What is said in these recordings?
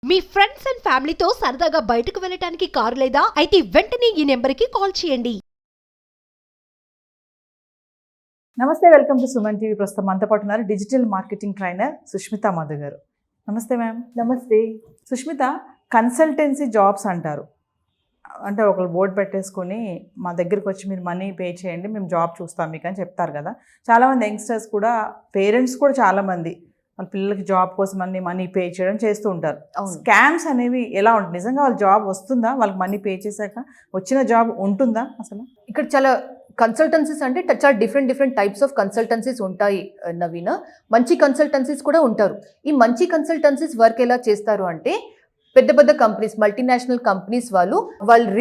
Me friends and ఫ్యామిలీతో సరదాగా బయటకు వెళ్ళటానికి కారు లేదా అయితే వెంటనే ఈ నెంబర్కి కాల్ చేయండి. నమస్తే, వెల్కమ్ టు సుమన్ టీవీ. ప్రస్తుతం మనతో పాటు ఉన్నారు digital marketing trainer Sushmita Madhu గారు. నమస్తే మ్యామ్. నమస్తే. సుష్మిత, కన్సల్టెన్సీ జాబ్స్ అంటారు. అంటే ఒకరు బోర్డు పెట్టేసుకొని మా దగ్గరికి వచ్చి మీరు మనీ పే చేయండి, మేము జాబ్ చూస్తాం మీకు అని చెప్తారు కదా. చాలామంది యంగ్స్టర్స్ కూడా, పేరెంట్స్ కూడా చాలామంది వాళ్ళ పిల్లలకి జాబ్ కోసం అన్ని మనీ పే చేయడం చేస్తూ ఉంటారు. స్కామ్స్ అనేవి ఎలా ఉంటుంది? నిజంగా వాళ్ళ జాబ్ వస్తుందా? వాళ్ళకి మనీ పే చేశాక వచ్చిన జాబ్ ఉంటుందా? అసలు ఇక్కడ చాలా కన్సల్టెన్సీస్ అంటే చాలా డిఫరెంట్ టైప్స్ ఆఫ్ కన్సల్టెన్సీస్ ఉంటాయి నవీన. మంచి కన్సల్టెన్సీస్ కూడా ఉంటారు. ఈ మంచి కన్సల్టెన్సీస్ వర్క్ ఎలా చేస్తారు అంటే, పెద్ద కంపెనీస్, మల్టీనేషనల్ కంపెనీస్ వాళ్ళు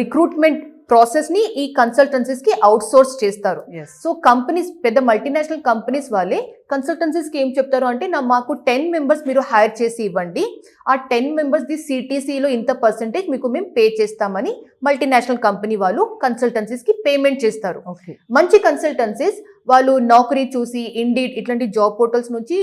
రిక్రూట్మెంట్ ప్రాసెస్ని ఈ కన్సల్టెన్సీస్కి అవుట్ సోర్స్ చేస్తారు. సో కంపెనీస్, పెద్ద మల్టీనేషనల్ కంపెనీస్ వాళ్ళే కన్సల్టెన్సీస్కి ఏం చెప్తారు అంటే, మాకు 10 మెంబర్స్ మీరు హైర్ చేసి ఇవ్వండి, ఆ 10 మెంబర్స్ది CTCలో ఇంత పర్సెంటేజ్ మీకు మేము పే చేస్తామని మల్టీనేషనల్ కంపెనీ వాళ్ళు కన్సల్టెన్సీస్కి పేమెంట్ చేస్తారు. మంచి కన్సల్టెన్సీస్ వాళ్ళు నౌకరీ చూసి, ఇండీడ్ ఇట్లాంటి జాబ్ పోర్టల్స్ నుంచి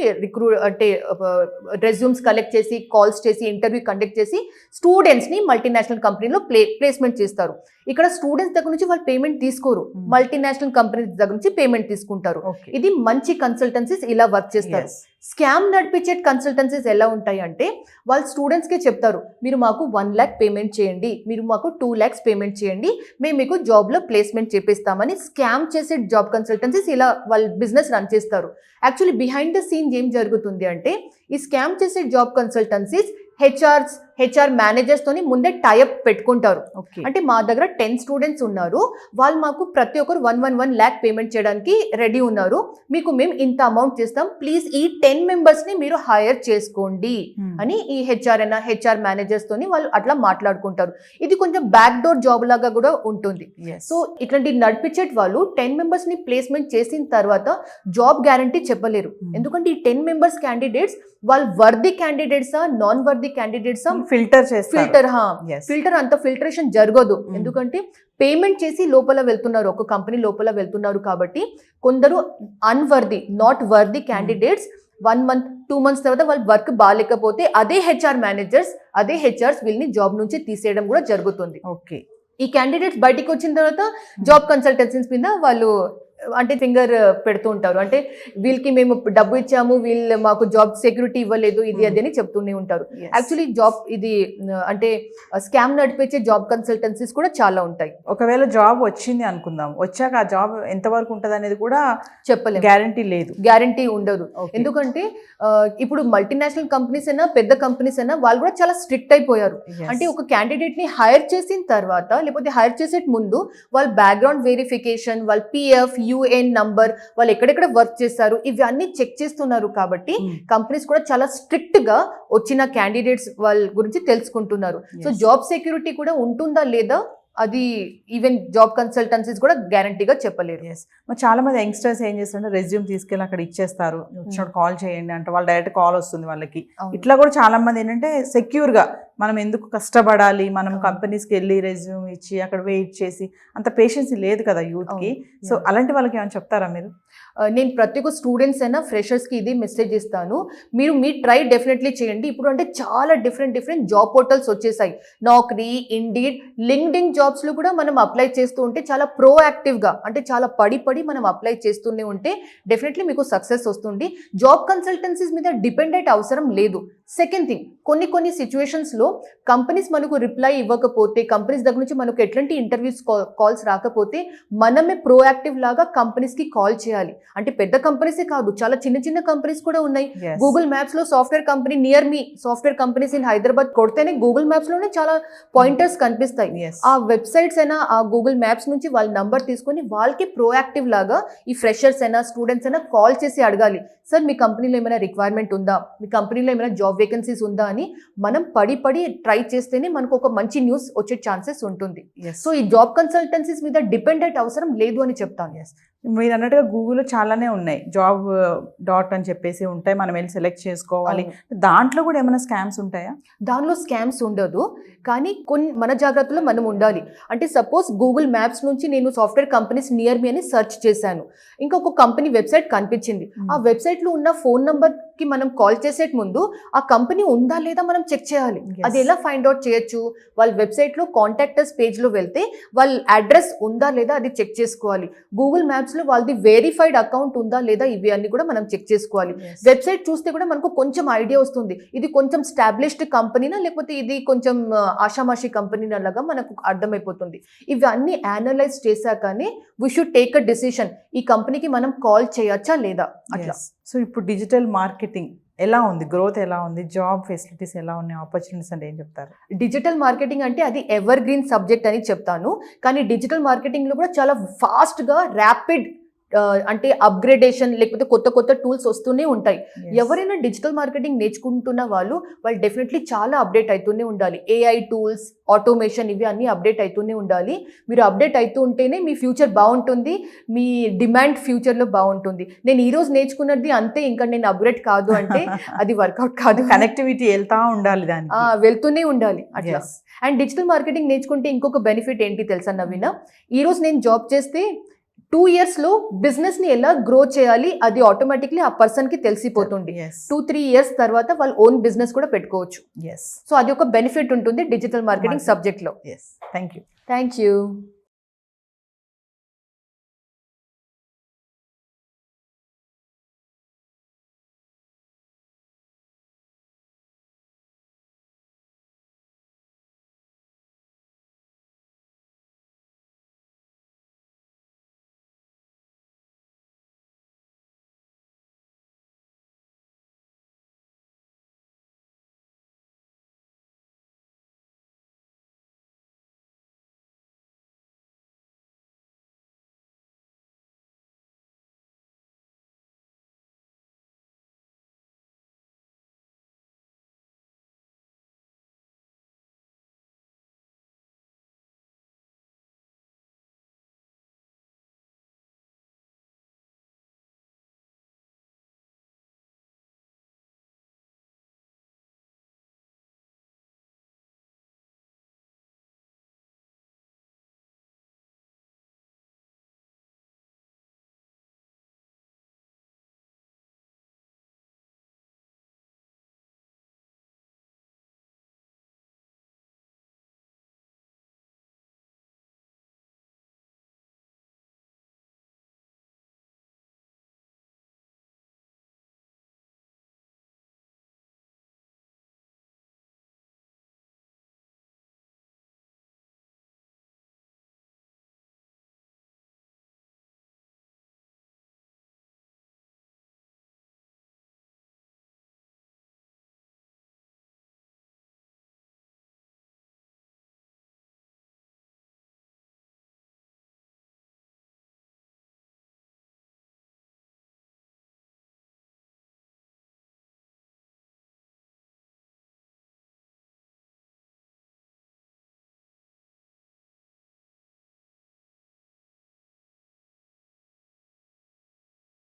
రెజ్యూమ్స్ కలెక్ట్ చేసి, కాల్స్ చేసి, ఇంటర్వ్యూ కండక్ట్ చేసి స్టూడెంట్స్ని మల్టీనేషనల్ కంపెనీలో ప్లేస్మెంట్ చేస్తారు. ఇక్కడ స్టూడెంట్స్ దగ్గర నుంచి వాళ్ళు పేమెంట్ తీసుకోరు, మల్టీనేషనల్ కంపెనీస్ దగ్గర నుంచి పేమెంట్ తీసుకుంటారు. ఇది మంచి కన్సల్టెన్సీస్ ఇలా వర్క్ చేస్తారు. స్కామ్ నడిపించే కన్సల్టెన్సీస్ ఎలా ఉంటాయి అంటే, వాళ్ళు స్టూడెంట్స్కే చెప్తారు, మీరు మాకు 1 lakh పేమెంట్ చేయండి, మీరు మాకు 2 lakhs పేమెంట్ చేయండి, మేము మీకు జాబ్లో ప్లేస్మెంట్ చేపిస్తామని స్కామ్ చేసే జాబ్ కన్సల్టెన్సీస్ ఇలా వాళ్ళు బిజినెస్ రన్ చేస్తారు. యాక్చువల్లీ బిహైండ్ ద సీన్ ఏం జరుగుతుంది అంటే, ఈ స్కామ్ చేసే జాబ్ కన్సల్టెన్సీస్ హెచ్ఆర్ మేనేజర్స్ తోని ముందే టైఅప్ పెట్టుకుంటారు. అంటే మా దగ్గర 10 స్టూడెంట్స్ ఉన్నారు, వాళ్ళు మాకు ప్రతి ఒక్కరు 1 lakh పేమెంట్ చేయడానికి రెడీ ఉన్నారు, మీకు మేము ఇంత అమౌంట్ చేస్తాం, ప్లీజ్ ఈ 10 మెంబర్స్ని మీరు హైర్ చేసుకోండి అని ఈ హెచ్ఆర్ మేనేజర్స్ తోని వాళ్ళు అట్లా మాట్లాడుకుంటారు. ఇది కొంచెం బ్యాక్ డోర్ జాబ్ లాగా కూడా ఉంటుంది. సో ఇట్లాంటి నడిపించే వాళ్ళు 10 మెంబర్స్ని ప్లేస్మెంట్ చేసిన తర్వాత జాబ్ గ్యారంటీ చెప్పలేరు. ఎందుకంటే ఈ 10 మెంబర్స్ క్యాండిడేట్స్ వాళ్ళు వర్ది క్యాండిడేట్సా, నాన్ వర్ది క్యాండిడేట్సా ఫిల్టర్ అంత ఫిల్టరేషన్ జరగదు. ఎందుకంటే పేమెంట్ చేసి లోపల వెళ్తున్నారు, ఒక కంపెనీ లోపల వెళ్తున్నారు కాబట్టి కొందరు unworthy, not worthy candidates 1 month 2 months తర్వాత వాళ్ళు వర్క్ బాగాలేకపోతే అదే హెచ్ఆర్స్ వీళ్ళని జాబ్ నుంచి తీసేయడం కూడా జరుగుతుంది. ఈ క్యాండిడేట్స్ బయటికి వచ్చిన తర్వాత జాబ్ కన్సల్టెన్సీస్ మీద వాళ్ళు అంటే ఫింగర్ పెడుతూ ఉంటారు. అంటే వీళ్ళకి మేము డబ్బు ఇచ్చాము, వీళ్ళు మాకు జాబ్ సెక్యూరిటీ ఇవ్వలేదు, ఇది అది అని చెప్తూనే ఉంటారు. యాక్చువల్లీ జాబ్ ఇది అంటే స్కామ్ నడిపించే జాబ్ కన్సల్టెన్సీస్ కూడా చాలా ఉంటాయి. ఒకవేళ జాబ్ వచ్చింది అనుకుందాం, వచ్చాక ఆ జాబ్ ఎంతవరకు ఉంటుంది అనేది కూడా చెప్పలేము, గ్యారంటీ ఉండదు. ఎందుకంటే ఇప్పుడు మల్టీనేషనల్ కంపెనీస్ అయినా, పెద్ద కంపెనీస్ అయినా వాళ్ళు కూడా చాలా స్ట్రిక్ట్ అయిపోయారు. అంటే ఒక క్యాండిడేట్ ని హైర్ చేసిన తర్వాత, లేకపోతే హైర్ చేసే ముందు వాళ్ళ బ్యాక్గ్రౌండ్ వెరిఫికేషన్, వాళ్ళ PF UN నంబర్, వాళ్ళు ఎక్కడెక్కడ వర్క్ చేస్తారు, ఇవన్నీ చెక్ చేస్తున్నారు. కాబట్టి కంపెనీస్ కూడా చాలా స్ట్రిక్ట్ గా వచ్చిన క్యాండిడేట్స్ వాళ్ళ గురించి తెలుసుకుంటున్నారు. సో జాబ్ సెక్యూరిటీ కూడా ఉంటుందా లేదా అది ఈవెన్ జాబ్ కన్సల్టెన్సీస్ కూడా గ్యారంటీగా చెప్పలేరు. చాలా మంది యంగ్స్టర్స్ ఏం చేస్తారంటే, రెజ్యూమ్ తీసుకెళ్ళి అక్కడ ఇచ్చేస్తారు, వచ్చినప్పుడు కాల్ చేయండి అంటే వాళ్ళు డైరెక్ట్ కాల్ వస్తుంది వాళ్ళకి. ఇట్లా కూడా చాలా మంది ఏంటంటే సెక్యూర్ గా మనం ఎందుకు కష్టపడాలి, మనం కంపెనీస్కి వెళ్ళి రెజ్యూమ్ ఇచ్చి అక్కడ వెయిట్ చేసి అంత పేషెన్స్ లేదు కదా యూత్ కి. సో అలాంటి వాళ్ళకి ఏమైనా చెప్తారా మీరు? నేను ప్రతి ఒక్క స్టూడెంట్స్ అయినా ఫ్రెషర్స్కి ఇది మెసేజ్ ఇస్తాను, మీరు మీ ట్రై డెఫినెట్లీ చేయండి. ఇప్పుడు అంటే చాలా డిఫరెంట్ జాబ్ పోర్టల్స్ వచ్చేసాయి. నౌకరీ, ఇండీడ్, లింక్డ్ఇన్ జాబ్స్లో కూడా మనం అప్లై చేస్తూ ఉంటే చాలా ప్రోయాక్టివ్గా, అంటే చాలా పడి మనం అప్లై చేస్తూనే ఉంటే డెఫినెట్లీ మీకు సక్సెస్ వస్తుంది. జాబ్ కన్సల్టెన్సీస్ మీద డిపెండెంట్ అవసరం లేదు. సెకండ్ థింగ్, కొన్ని సిచ్యువేషన్స్లో కంపెనీస్ మనకు రిప్లై ఇవ్వకపోతే, కంపెనీస్ దగ్గర నుంచి మనకు ఎట్లాంటి ఇంటర్వ్యూస్ కాల్స్ రాకపోతే మనమే ప్రోయాక్టివ్ లాగా కంపెనీస్కి కాల్ చేయాలి. అంటే పెద్ద కంపెనీసే కాదు, చాలా చిన్న కంపెనీస్ కూడా ఉన్నాయి. గూగుల్ మ్యాప్స్ లో software company near me, software companies in Hyderabad కొడితేనే గూగుల్ మ్యాప్స్ లోనే చాలా పాయింటర్స్ కనిపిస్తాయి. ఆ వెబ్సైట్స్ అయినా, ఆ గూగుల్ మ్యాప్స్ నుంచి వాళ్ళ నంబర్ తీసుకొని వాళ్ళకి ప్రోయాక్టివ్ లాగా ఈ ఫ్రెషర్స్ అయినా, స్టూడెంట్స్ అయినా కాల్ చేసి అడగాలి, సార్ మీ కంపెనీలో ఏమైనా రిక్వైర్మెంట్ ఉందా, మీ కంపెనీలో ఏమైనా జాబ్ వేకెన్సీస్ ఉందా అని మనం పడి ట్రై చేస్తేనే మనకు ఒక మంచి న్యూస్ వచ్చే ఛాన్సెస్ ఉంటుంది. సో ఈ జాబ్ కన్సల్టెన్సీస్ మీద డిపెండెంట్ అవసరం లేదు అని చెప్తాను. మీరు అన్నట్టుగా గూగుల్లో చాలానే ఉన్నాయి, జాబ్ డాట్ అని చెప్పేసి ఉంటాయి, మనం వెళ్ళి సెలెక్ట్ చేసుకోవాలి. దాంట్లో కూడా ఏమైనా స్కామ్స్ ఉంటాయా? దానిలో స్కామ్స్ ఉండదు, కానీ కొన్ని మన జాగ్రత్తలో మనం ఉండాలి. అంటే సపోజ్ గూగుల్ మ్యాప్స్ నుంచి నేను సాఫ్ట్వేర్ కంపెనీస్ నియర్ మీ అని సెర్చ్ చేశాను, ఇంకొక కంపెనీ వెబ్సైట్ కనిపించింది. ఆ వెబ్సైట్లో ఉన్న ఫోన్ నంబర్కి మనం కాల్ చేసే ముందు ఆ కంపెనీ ఉందా లేదా మనం చెక్ చేయాలి. అది ఎలా ఫైండ్ అవుట్ చేయొచ్చు? వాళ్ళ వెబ్సైట్లో కాంటాక్టర్స్ పేజ్లో వెళ్తే వాళ్ళ అడ్రస్ ఉందా లేదా అది చెక్ చేసుకోవాలి. గూగుల్ మ్యాప్స్లో వాళ్ళది వెరిఫైడ్ అకౌంట్ ఉందా లేదా ఇవి అన్ని కూడా మనం చెక్ చేసుకోవాలి. వెబ్సైట్ చూస్తే కూడా మనకు కొంచెం ఐడియా వస్తుంది, ఇది కొంచెం స్టాబ్లిష్డ్ కంపెనీనా లేకపోతే ఇది కొంచెం ఆషామాషి కంపెనీ లాగా మనకు అర్థమైపోతుంది. ఇవన్నీ అనలైజ్ చేశాకనే we should take a decision, ఈ కంపెనీకి మనం కాల్ చేయొచ్చా లేదా అట్లా. సో ఇప్పుడు డిజిటల్ మార్కెటింగ్ ఎలా ఉంది, గ్రోత్ ఎలా ఉంది, జాబ్ ఫెసిలిటీస్ ఎలా ఉన్నాయి, ఆపర్చునిటీస్ అంటే ఏం చెప్తారు? డిజిటల్ మార్కెటింగ్ అంటే అది ఎవర్ గ్రీన్ సబ్జెక్ట్ అని చెప్తాను, కానీ డిజిటల్ మార్కెటింగ్లో కూడా చాలా ఫాస్ట్గా ర్యాపిడ్ అంటే అప్గ్రేడేషన్ లేకపోతే కొత్త కొత్త టూల్స్ వస్తూనే ఉంటాయి. ఎవరైనా డిజిటల్ మార్కెటింగ్ నేర్చుకుంటున్న వాళ్ళు డెఫినెట్లీ చాలా అప్డేట్ అవుతూనే ఉండాలి. ఏఐ టూల్స్, ఆటోమేషన్ ఇవి అన్నీ అప్డేట్ అవుతూనే ఉండాలి. మీరు అప్డేట్ అవుతూ ఉంటేనే మీ ఫ్యూచర్ బాగుంటుంది, మీ డిమాండ్ ఫ్యూచర్లో బాగుంటుంది. నేను ఈరోజు నేర్చుకున్నది అంతే, ఇంకా నేను అప్గ్రేడ్ కాదు అంటే అది వర్కౌట్ కాదు. కనెక్టివిటీ వెళ్తా ఉండాలి, దానికి వెళ్తూనే ఉండాలి అట్లా. అండ్ డిజిటల్ మార్కెటింగ్ నేర్చుకుంటే ఇంకొక బెనిఫిట్ ఏంటి తెలుసా నవీన? ఈరోజు నేను జాబ్ చేస్తే 2 yearsలో బిజినెస్ని ఎలా గ్రో చేయాలి అది ఆటోమేటిక్లీ ఆ పర్సన్కి తెలిసిపోతుంది. 2-3 years తర్వాత వాళ్ళు ఓన్ బిజినెస్ కూడా పెట్టుకోవచ్చు. సో అది ఒక బెనిఫిట్ ఉంటుంది డిజిటల్ మార్కెటింగ్ సబ్జెక్ట్లో. Thank you. Thank you.